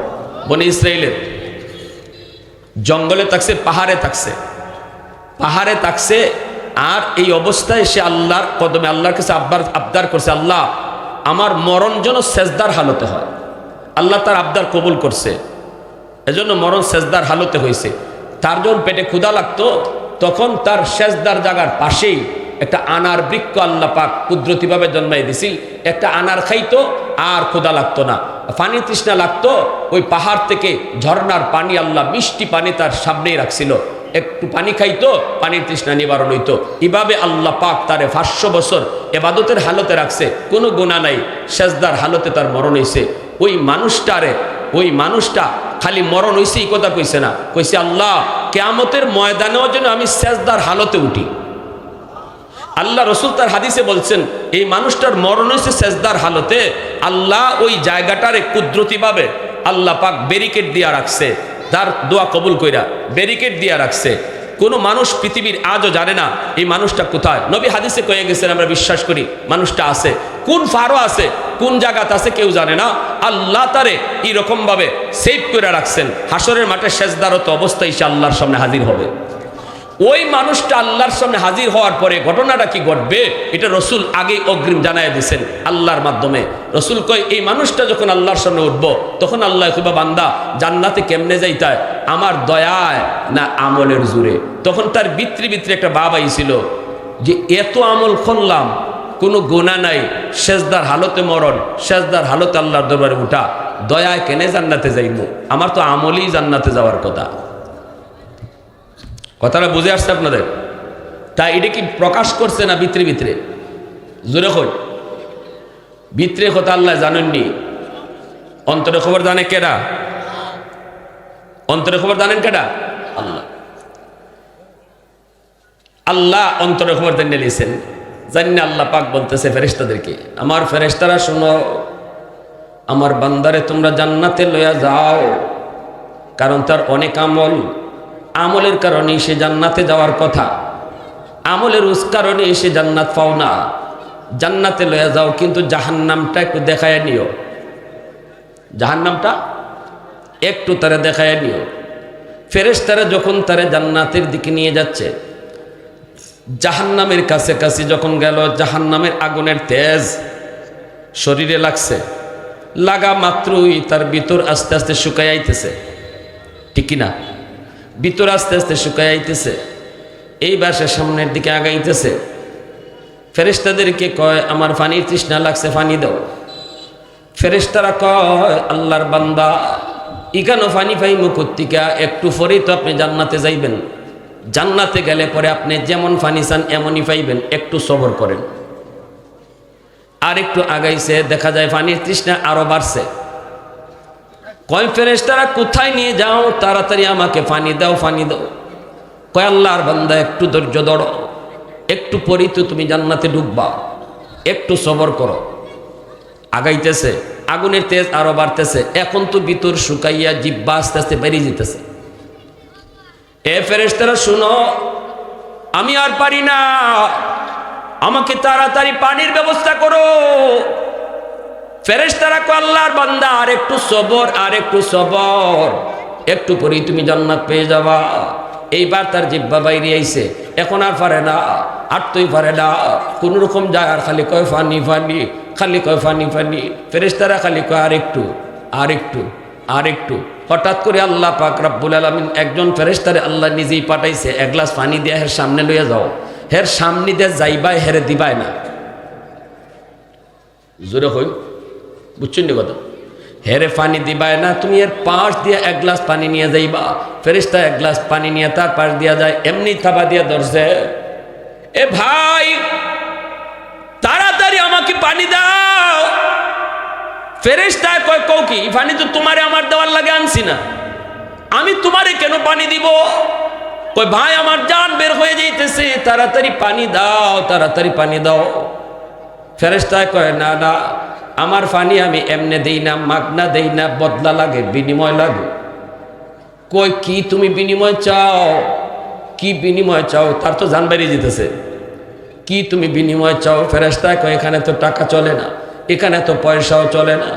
বনি ইসরাইলের জঙ্গলে থাকছে, পাহাড়ে থাকছে, পাহাড়ে থাকছে। আর এই অবস্থায় সে আল্লাহর কদমে আল্লাহর কাছে আবদার করছে, আল্লাহ আমার মরণ যেন সেজদার হালতে হয়। আল্লাহ তার আবদার কবুল করছে, এজন্য মরণ সেজদার হালতে হয়েছে। তার যখন পেটে ক্ষুধা লাগতো, তখন তার সেজদার জায়গার পাশেই একটা আনার বৃক্ষ আল্লাহ পাক কুদরতিভাবে জন্মাই দিছিল। একটা আনার খাইতো আর ক্ষুধা লাগতো না। পানি তৃষ্ণা লাগতো, ওই পাহাড় থেকে ঝর্ণার পানি আল্লাহ মিষ্টি পানি তার সামনেই রাখছিল। একটু পানি খাইতো, পানির তৃষ্ণা নিবারণ হইতো। এভাবে আল্লাহ পাক তারে 500 বছর এবাদতের হালতে রাখছে, কোনো গুনাহ নাই। সেজদার হালতে তার মরণ হইছে। ওই মানুষটা খালি মরণ হইছে এই কথা কইছে না, কইছে আল্লাহ কিয়ামতের ময়দানেও যেন আমি সেজদার হালতে উঠি। আল্লাহ রসুল তার হাদিসে বলছেন, এই মানুষটার মরণ হয়েছে সেজদার হালতে। আল্লাহ ওই জায়গাটারে কুদরতিভাবে আল্লাহ পাক ব্যারিকেড দিয়া রাখছে, তার দোয়া কবুল কইরা ব্যারিকেড দিয়া রাখছে। কোনো মানুষ পৃথিবীর আজও জানে না এই মানুষটা কোথায়। নবী হাদিসে কয়ে গেছেন, আমরা বিশ্বাস করি মানুষটা আছে, কোন ফারো আছে, কোন জায়গাতে আছে কেউ জানে না। আল্লাহ তারে এইরকম ভাবে সেভ করে রাখছেন, হাসরের মাঠে সেজদারত অবস্থায় সে আল্লাহর সামনে হাজির হবে। ওই মানুষটা আল্লাহর সামনে হাজির হওয়ার পরে ঘটনাটা কি ঘটবে এটা রসুল আগেই অগ্রিম জানায় দিয়েছেন আল্লাহর মাধ্যমে। রসুল কয়, এই মানুষটা যখন আল্লাহর সামনে উঠবো, তখন আল্লাহ কইবা, বান্দা জান্নাতে কেমনে যাইতায়, আমার দয়ায় না আমলের জোরে? তখন তার ভিতরে একটা ভাব আইছিল যে এত আমল করলাম, কোনো গুনাহ নাই, সেজদার হালতে মরণ, সেজদার হালতে আল্লাহর দরবারে উঠা, দয়ায় কেনে জান্নাতে যাইব? আমার তো আমলই জান্নাতে যাওয়ার কথা। কথাটা বুঝে আসছে আপনাদের? তা এটা কি প্রকাশ করছে না ভিতরে জোরে কই? ভিতরে কথা আল্লাহ জানেননি, অন্তরে খবর জানে কেডা? অন্তরে খবর জানেন কেডা? আল্লাহ। আল্লাহ অন্তরে খবর জেনে নিয়েছেন। জানি আল্লাহ পাক বলতেছে ফেরেশতাদেরকে, আমার ফেরেশতারা শোনো, আমার বান্দারে তোমরা জান্নাতে লইয়া যাও, কারণ তার অনেক আমলের কারণে সে জান্নাতে যাওয়ার কথা, আমলের উস কারণে সে জান্নাত পাও না। জান্নাতে লইয়া যাও, কিন্তু জাহান্নামটা একটু দেখায় নিও, জাহান্নামটা একটু তারা দেখায় নিও। ফেরেশতারা যখন তারা জান্নাতের দিকে নিয়ে যাচ্ছে, জাহান্নামের কাছে যখন গেল, জাহান্নামের আগুনের তেজ শরীরে লাগছে, লাগা মাত্রই তার ভিতর আস্তে আস্তে শুকায় আইতেছে, ঠিক কিনা? ভিতর আস্তে আস্তে শুকায় আইতেছে, এই বাসের সামনের দিকে আগাইতেছে। ফেরেশতাদেরকে কয়, আমার পানির তৃষ্ণা লাগছে, পানি দাও। ফেরেশতারা কয়, আল্লাহর বান্দা ইখানো পানি পাইমু কর্তিকা, একটু পরেই তো আপনি জান্নাতে যাইবেন, জান্নাতে গেলে পরে আপনি যেমন পানি চান এমনই পাইবেন, একটু সবর করেন। আর একটু আগাইছে, দেখা যায় পানির তৃষ্ণা আরো বাড়ছে। কয় ফেরেশতারা কোথায় নিয়ে যাও, তাড়াতাড়ি আমাকে পানি দাও, পানি দাও। কয় আল্লাহর বান্দা একটু ধৈর্য ধরো, একটু পরেই তো তুমি জান্নাতে ঢুকবা, একটু সবর করো। আগাইতেছে, আগুনের তেজ আরো বাড়তেছে, এখন তো ভিতর শুকাইয়া জিহ্বা আস্তে আস্তে বেরিয়ে যেতেছে। এ ফেরেশতারা শুনো, আমি আর পারি না, আমাকে তাড়াতাড়ি পানির ব্যবস্থা করো। ফেরেশতারা কয় আল্লাহর বান্দা আর একটু সবর, আর একটু সবর, একটু পরেই তুমি জান্নাত পেয়ে যাবা। এইবার তার জিহ্বা বাইরে আইছে, এখন আর পারে না, আটতই পারে না, কোন রকম যায়, আর খালি কয় ফানি ফানি, খালি কয় ফানি ফানি। ফেরেশতারা খালি কয় আর একটু, আর একটু, আর একটু। হঠাৎ করে আল্লাহ পাক রব্বুল আলামিন একজন ফেরেশতারে আল্লাহ নিজেই পাঠাইছে, এক গ্লাস পানি দিয়ে হের সামনে লইয়া যাও, হের সামনে দিয়ে যাইবাই, হেরে দিবাই না। জোরে হই, বুঝছেন নি কথা? হেরে পানি দিবাই না, তুমি এর পাশ দিয়ে এক গ্লাস পানি নিয়ে যাইবা। ফেরেশতা এক গ্লাস পানি নিয়ে তার পাশ দিয়া যায়, এমনি থাবা দিয়া ধরছে, এ ভাই তাড়াতাড়ি আমাকে পানি দাও। ফেরেশতা কয়, কও কি পানি তো তোমারে আমার দেওয়ার লাগে আনছি না, আমি তোমারে কেন পানি দিব? কয় ভাই আমার জান বের হয়ে যাইতেছে, তাড়াতাড়ি পানি দাও, তাড়াতাড়ি পানি দাও। ফেরেশতা কয়, না না, আমার পানি আমি এমনে দেই না, মাগনা দেই না, বদলা লাগে, বিনিময় লাগে। কই কি তুমি বিনিময় চাও? কি বিনিময় চাও? তার তো জান বেরিয়ে যেতেছে, কি তুমি বিনিময় চাও? ফেরেশতা কয়, এখানে তো টাকা চলে না, এখানে তো পয়সাও চলে না,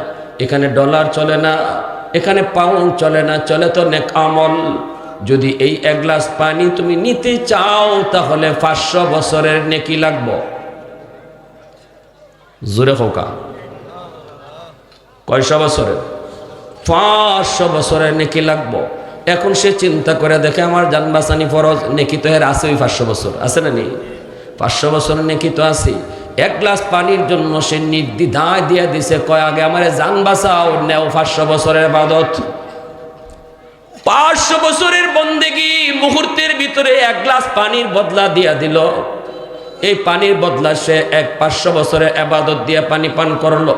এখানে ডলার চলে না, এখানে পাউন্ড চলে না, চলে তো নেক আমল। যদি এই এক গ্লাস পানি তুমি নিতে চাও তাহলে 500 বছরের নেকি লাগবে। জোরে হোকা, কয়শো বছরের? 500 বছরের নেকি লাগবে। এখন সে চিন্তা করে দেখে আমার জান বাঁচানি ফরজ, নেকি তো এর আছে, ওই 500 বছর আছে না নেই? 500 বছরের নেকি তো আছে। এক গ্লাস পানির জন্য সে নির্দ্বিধায় দিয়ে দিছে, কয় আগে আমার জান বাঁচাও, নেও 500 বছরের ইবাদত। 500 বছরের বন্দেগী মুহূর্তের ভিতরে এক গ্লাস পানির বদলা দিয়া দিল। এই পানির বদলা সে 500 বছরের ইবাদত দিয়ে পানি পান করলো,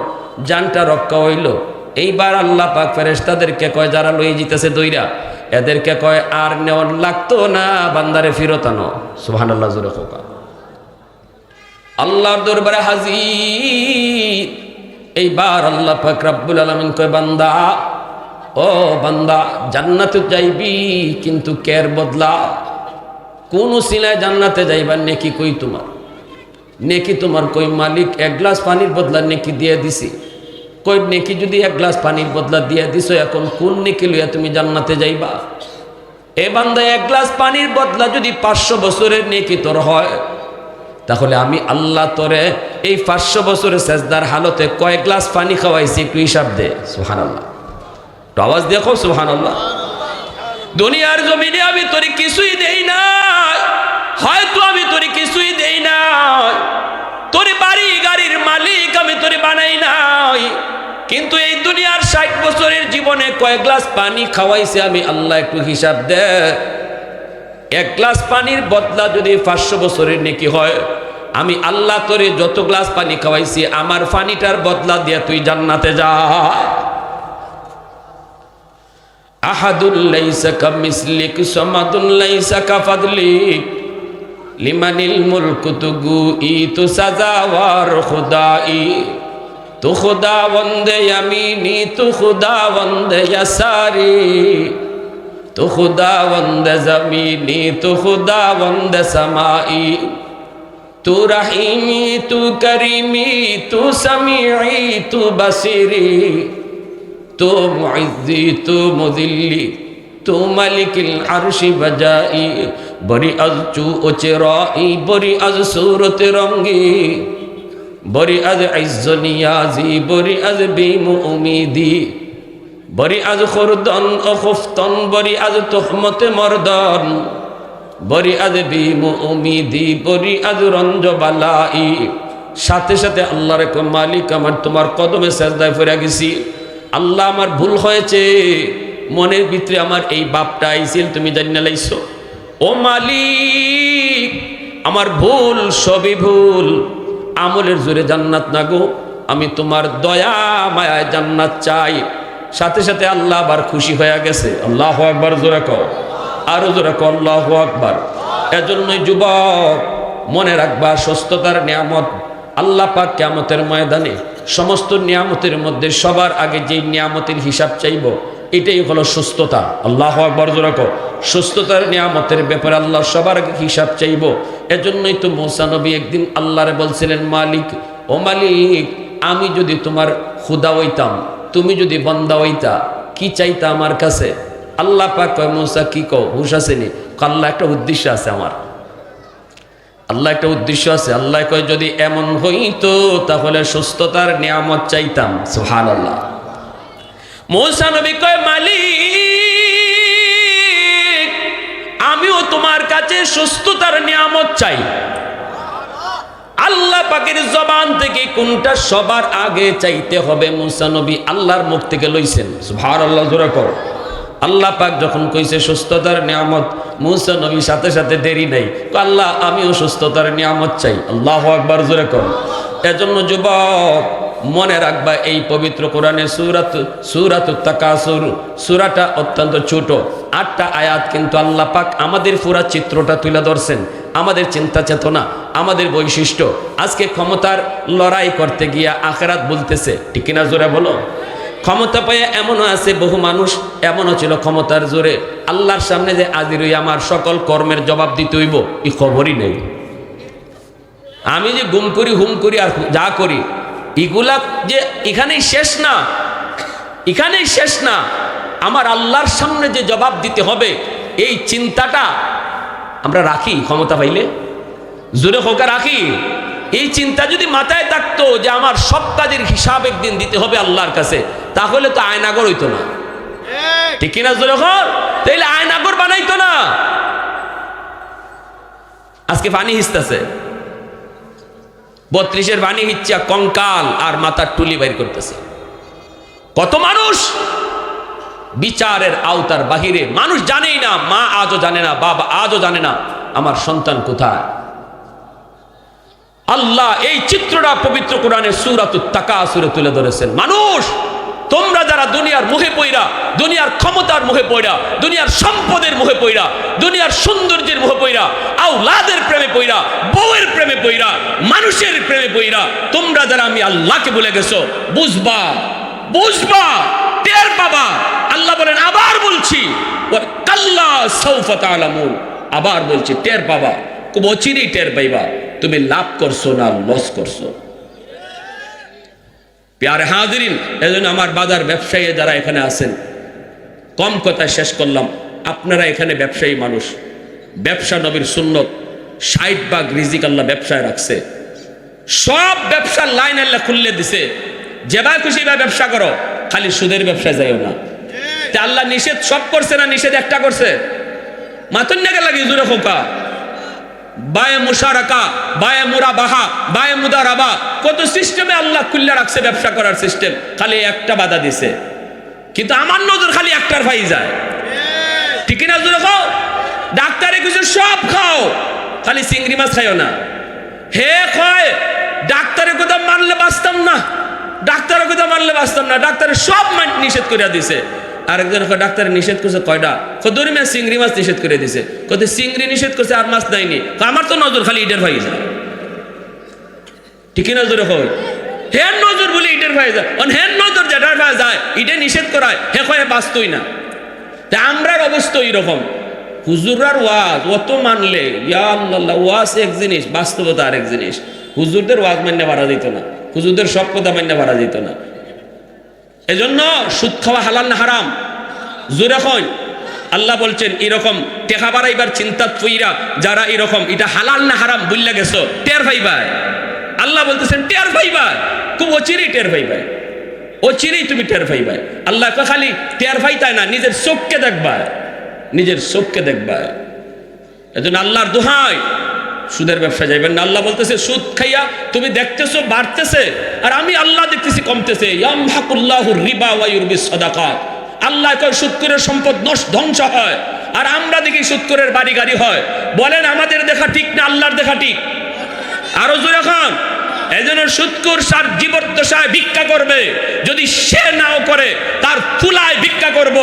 জানটা রক্ষা হইল। এইবার আল্লাহ পাক ফেরেশতাদেরকে কয়, যারা লই জিতেছে দইরা, এদেরকে কয় আর নেওয়ার লাগতো না, বান্দারে ফিরত আনো। সুবহানাল্লাহ, জোরে হোকা। আল্লাহর দরবারে হাজির। এইবার আল্লাহ পাক রব্বুল আলামিন কয়, বান্দা, ও বান্দা, জান্নাতে যাইবি, কিন্তু কের বদলা? কোন উসিলায় জান্নাতে যাইবার নেকি কই তোমার? নেকি তোমার কই? মালিক এক গ্লাস পানির বদলা নেকি দিয়ে দিছি। কই নেকি যদি এক গ্লাস পানির বদলা দিয়ে দিছো, এখন কোন নেকি লইয়া তুমি জান্নাতে যাইবা? এ বান্দা, এক গ্লাস পানির বদলা যদি 500 বছরের নেকি তোর হয়, তাহলে আমি আল্লাহ তোরে এই 500 বছরের সেজদার হালতে কয় গ্লাস পানি খাওয়াইছি, একটু হিসাব দে। সুবহানাল্লাহ, তো আওয়াজ দেখো, সুবহানাল্লাহ। দুনিয়ার জমিনে আমি তোরে কিছুই দেই না, হয়তো আমি তোরে কিছুই দেই না, তোরে বাড়ি গাড়ির মালিক আমি তোরে বানাই নাই, কিন্তু এই দুনিয়ার 60 বছরের জীবনে কয় গ্লাস পানি খাওয়াইছে আমি আল্লাহ, একটু হিসাব দে। এক গ্লাস পানির বদলা যদি 500 বছরের নেকি হয়, আমি আল্লাহ তোরে যত গ্লাস পানি খাওয়াইছি আমার পানিটার বদলা দিয়ে তুই জান্নাতে যা। আহাদুল লাইসা কামিসলিক সামাদুল লাইসা কাফাদলিক লিমানিল মুলকু তুগুই তু সাজাওয়ার খুদাই, তু খুদাবন্দে ইয়ামিনি, তু খুদাবন্দে ইয়াসারি, তু খুদাবন্দে জমিনি, তু খুদাবন্দে সামাই, তু রহিমি, তু করিমি, তু সামিঈ, তু বসিরি, তু মুইজ্জি, তু মুযিল্লি, তু মালিকিল আরশি বজাই, বরি আজ চু ওচেরাই, বরি আজ সুরত রঙ্গি, বরি আজ ইজ্জ নিয়াজি, বরি আজ বিমু উমিদি, বরি আজ খুরদন ও খুফতন, বরি আজ তুহমতে মর্দন, বরি আজ বিমু উমিদি, বরি আজ রঞ্জ বালাই। সাথে সাথে আল্লাহর কয়, মালিক আমার তোমার কদমে সেজদায় পড়ে গেছি, আল্লাহ আমার ভুল হয়েছে, মনের ভিতরে আমার এই বাপটা আইছিল, তুমি জানিয়ে লাইছো। ও মালিক, আমার ভুল, সবই ভুল, আমলের জোরে জান্নাত না গো, আমি তোমার দয়া মায়ায় জান্নাত চাই। সাথে সাথে আল্লাহ আবার খুশি হয়ে গেছে। আল্লাহু আকবার, জোরে কও, আরো জোরে কও, আল্লাহু আকবার। এজন্যই যুবক, মনে রাখবা, সুস্থতার নিয়ামত আল্লাহ পাক কিয়ামতের ময়দানে সমস্ত নিয়ামতের মধ্যে সবার আগে যেই নিয়ামতের হিসাব চাইব, এটাই হলো সুস্থতা। আল্লাহু আকবার, জোরে কও। সুস্থতার নিয়ামতের ব্যাপারে আল্লাহ সবার আগে হিসাব চাইব। এজন্যই তো মূসা নবী একদিন আল্লাহরে বলছিলেন, মালিক, ও মালিক, আমি যদি তোমার খুদা হইতাম, তুমি যদি বান্দা হইতা, কি চাইতা আমার কাছে? আল্লাহ পাক কয়, মূসা কি কও, হুশ আসেনি? আল্লাহ একটা উদ্দেশ্য আছে আমার, আল্লাহ একটা উদ্দেশ্য আছে। আল্লাহ কয়, যদি এমন হইতো তাহলে সুস্থতার নিয়ামত চাইতাম। সুবহানাল্লাহ। মূসা নবী কয়, মালিক, আমিও তোমার কাছে সুস্থতার নিয়ামত চাই। আল্লাহ পাকের জবান থেকে কোনটা সবার আগে চাইতে হবে, মূসা নবী আল্লাহর মুখ থেকে লইছেন। সুবহানাল্লাহ, জোরে কর। আল্লাহ পাক যখন কইছে সুস্থতার নিয়ামত, মূসা নবী সাথে সাথে দেরি নাই, আল্লাহ আমিও সুস্থতার নিয়ামত চাই। আল্লাহু আকবার, জোরে কর। এজন্য যুবক, মনে রাখবা, এই পবিত্র কোরআনে সূরাতুত তাকাসুর সূরাটা অত্যন্ত ছোট, 8টা আয়াত, কিন্তু আল্লাহ পাক আমাদের পুরা চিত্রটা তুলে ধরছেন, আমাদের চিন্তা চেতনা, আমাদের বৈশিষ্ট্য। আজকে ক্ষমতার লড়াই করতে গিয়া আখিরাত বলতেছে, ঠিক কিনা, জোরে বলো। ক্ষমতা পেয়ে এমনও আছে, বহু মানুষ এমনও ছিল ক্ষমতার জোরে আল্লাহর সামনে যে হাজির হই আমার সকল কর্মের জবাব দিতে হইব, এই খবরই নেই। আমি যে গুম করি, হুম করি, আর যা করি, এগুলা যে এখানেই শেষ না, এখানেই শেষ না, আমার আল্লাহর সামনে যে জবাব দিতে হবে এই চিন্তাটা আমরা রাখি। ক্ষমতা পাইলে জোরে হোকা রাখি। এই চিন্তা যদি মাথায় থাকতো যে আমার সব কাজের হিসাব একদিন দিতে হবে আল্লাহর কাছে, তাহলে তো আয়নাগর হইতো না, ঠিক কিনা জোরে হোক? তাইলে আয়নাগর বানাইতো না। আজকে পানি হিসতেছে, 32-এর পানি হিচ্ছা কঙ্কাল আর মাথার টুলি বাইর করতেছে। কত মানুষ বিচারের আওতার বাহিরে, মানুষ জানেই না, মা আজও জানে না, বাবা আজও জানে না আমার সন্তান কোথায়। আল্লাহ এই চিত্রটা পবিত্র কোরআনের সূরাতুত তাকাসুরে তুলে ধরেছেন। মানুষ তোমরা যারা দুনিয়ার মোহে পইরা, দুনিয়ার ক্ষমতার মোহে পইরা, দুনিয়ার সম্পদের মোহে পইরা, দুনিয়ার সৌন্দর্যের মোহে পইরা, আওলাদের প্রেমে পইরা, বউয়ের প্রেমে পইরা, মানুষের প্রেমে পইরা, তোমরা যারা আমি আল্লাহকে ভুলে গেছো, বুঝবা, বুঝবা, টের পাবা। আল্লাহ বলেন, আবার বলছি, কাল্লা সাউফা তা'লামুন, আবার বলছি টের পাবা, খুব অচিরেই টের পাইবা তুমি লাভ করছো না লস করছো। প্যারে হাজিরিন, এজন্য আমার বাজার ব্যবসায়ী যারা এখানে আছেন, কম কথায় শেষ করলাম, আপনারা এখানে ব্যবসায়ী মানুষ, ব্যবসা নবীর সুন্নত, 60 ভাগ রিজিক আল্লাহ ব্যবসায় রাখছে। সব ব্যবসার লাইন আল্লাহ খুললে দিছে, যেভাবে খুশি ভাবে ব্যবসা করো, খালি সুদের ব্যবসায় যাইও না। আল্লাহ নিষেধ সব করছে না, নিষেধ একটা করছে, মাতুন নাকে লাগে জুরে খোকা, বায়ে মুশারাকা, বায়ে মুরাবাহা, বায়ে মুদারাবা, কত সিস্টেমে আল্লাহ খুললে রাখছে ব্যবসা করার সিস্টেম, খালি একটা বাধা দিছে। কিন্তু আমার নজর খালি একটার ভাই যায়, ঠিক না জোরে খাও, ডাক্তারে কিছু সব খাও, খালি চিংড়ি মাছ খাইও না। হে কয় ডাক্তারের কথা মানলে বাঁচতাম না, ডাক্তারের কথা মানলে বাঁচতাম না, ডাক্তারের সব নিষেধ করে দিছে। আরেকজন ডাক্তারের নিষেধ করছে কয়টা, কদরি মাছ চিংড়ি মাছ নিষেধ করে দিছে, কত চিংড়ি নিষেধ করছে আর মাছ দেয়নি। আমার তো নজর খালি ইটের ভাই যায়, ঠিক না জোরে হয়, হের নজর বলে ইটের ভাই যায়, হের নজর যেটার ভাই যায় ইটে নিষেধ করায়, হে কয়ে বাঁচতই না। তা আমরার অবস্থা এইরকম, হুজুরার ওয়াজ অত মানলে ইয়া আল্লাহ, ওয়াজ এক জিনিস, বাস্তবতা আরেক জিনিস। হুজুরদের ওয়াজ মান্য বাড়া যেত না, হুজুরদের সব কথা মান্য বাড়া যেত না। এজন্য সুদ খাওয়া হালাল না হারাম? জোরে কই। আল্লাহ বলছেন এরকম টেকা বাড়াইবার চিন্তা পইরা যারা এরকম এটা হালাল না হারাম বুঝলা গেছো, টের পাইবাই। আল্লাহ বলতেছেন টের পাইবাই, খুব অচিরেই টের পাইবাই, অচিরেই তুমি টের পাইবাই। আল্লাহ খালি টের পাইতাই না, নিজের চোখকে দেখবা, নিজের চোখকে দেখবা। এজন্য আল্লাহর দোহাই, সুদের ব্যবসা যাইবেন না। আল্লাহ বলতেছে সুদ খাইয়া তুমি দেখতেছো বাড়তেছে, আর আমি আল্লাহ দেখতেছি কমতেছে। ইয়ামহাকুল্লাহুর রিবা ওয়া ইউরবিস সাদাকাত। আল্লাহ কয় সুদখোরের সম্পদ ধ্বংস হয়, আর আমরা দেখি সুদখোরের বাড়ি গাড়ি হয়। বলেন আমাদের দেখা ঠিক না আল্লাহর দেখা ঠিক? আরো জোরে খান। এজন্য সুদখোর সার জীবদ্দশায় ভিক্ষা করবে, যদি সে নাও করে তার তুলায় ভিক্ষা করব,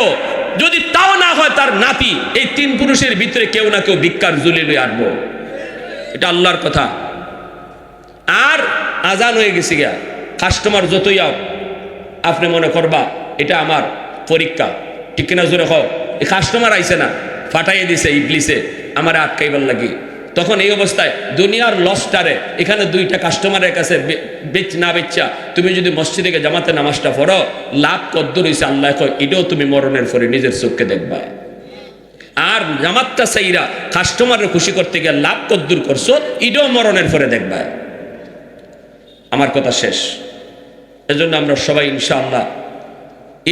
যদি তাও না হয় তার নাতি। এই 3 পুরুষের ভিতরে কেউ না কেউ ভিক্ষার ঝুলি লয়ে আনবো, এটা আল্লাহর কথা। আর আজান হয়ে গেছে গিয়া, কাস্টমার যতই আও আপনি মনে করবা এটা আমার পরীক্ষা, ঠিক কিনা জোরে হোক। এই কাস্টমার আইছে না, ফাটাইয়ে দিছে ইবলিসে আমার আটকাইবার লাগি। তখন এই অবস্থায় দুনিয়ার লসটারে এখানে 2টা কাস্টমারের কাছে না বেচা তুমি যদি মসজিদে জামাতে নামাজটা পড়ো, লাভ কদ্দুর হইছে আল্লাহ কয় এটাও তুমি মরণের পরে নিজের চোখকে দেখবা। আর জামাতটা সাইরা কাস্টমারের খুশি করতে গিয়ে লাভ কদ্দুর করছো, এটাও মরণের পরে দেখবা। আমার কথা শেষ। এজন্য আমরা সবাই ইনশাআল্লাহ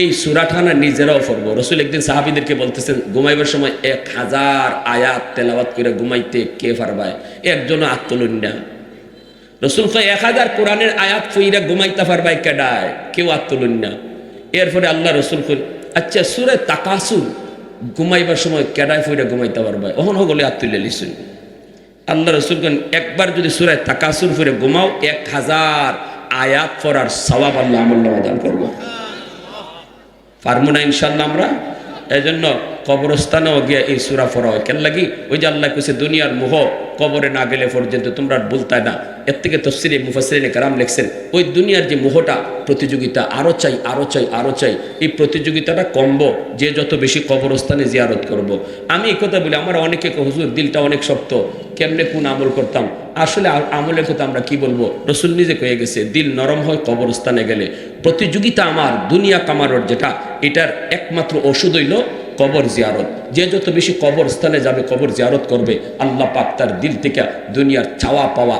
এই সূরাটা নিজেরাও পড়বো। রাসূল একদিন সাহাবীদেরকে বলতেছেন ঘুমাইবার সময় 1000 আয়াত তেলাওয়াত করে ঘুমাইতে কে পারবে? একজনও হাত তুলুন না। রাসূল কয় 1000 কোরআনের আয়াত পড়া ঘুমাইতে পারবে কেডায়? কেউ হাত তুলুন না। এরপরে আল্লাহ রাসূল কই আচ্ছা সূরা তাকাসুর ঘুমাইবার সময় কেডায় পড়া ঘুমাইতে পারবে? ওহন হগলে হাত তুলে লিসুন। আল্লাহ রাসূল কন একবার যদি সূরা তাকাসুর পড়ে ঘুমাও 1000 আয়াত পড়ার সওয়াব আল্লাহ আমলনামা দান করব। পারবো না ইনশাল্লাহ আমরা। এই জন্য কবরস্থানেও গিয়ে এই সূরা পড়া হয় কেন লাগি? ওই যে আল্লাহ কইছে দুনিয়ার মোহ কবরে না গেলে পর্যন্ত তোমরা বলতাই না। এর থেকে তাফসীরে মুফাসসিরিনে কেরাম লিখছেন ওই দুনিয়ার যে মোহটা প্রতিযোগিতা, আরো চাই আরো চাই আরো চাই, এই প্রতিযোগিতাটা কমবো যে যত বেশি কবরস্থানে জিয়ারত করব। আমি এই কথা বলি, আমার অনেকে হুজুর দিলটা অনেক শক্ত, কেমনে কোন আমল করতাম। আসলে আমলের কথা আমরা কি বলবো, রসুল নিজে কয়ে গেছে দিল নরম হয় কবরস্থানে গেলে। প্রতিযোগিতা আমার দুনিয়া কামানোর যেটা, এটার একমাত্র ওষুধ হইল কবর জিয়ারত। যে যত বেশি কবরস্থানে যাবে, কবর জিয়ারত করবে, আল্লাহ পাক তার দিল থেকে দুনিয়ার চাওয়া পাওয়া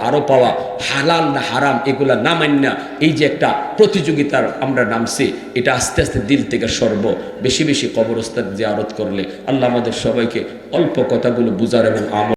আরো পাওয়া, হালাল না হারাম এগুলা না মান্যা এই যে একটা প্রতিযোগিতার আমরা নামছি, এটা আস্তে আস্তে দিল থেকে সরব। বেশি বেশি কবরস্থান জিয়ারত করলে আল্লাহ আমাদের সবাইকে অল্প কথাগুলো বুঝার এবং আমল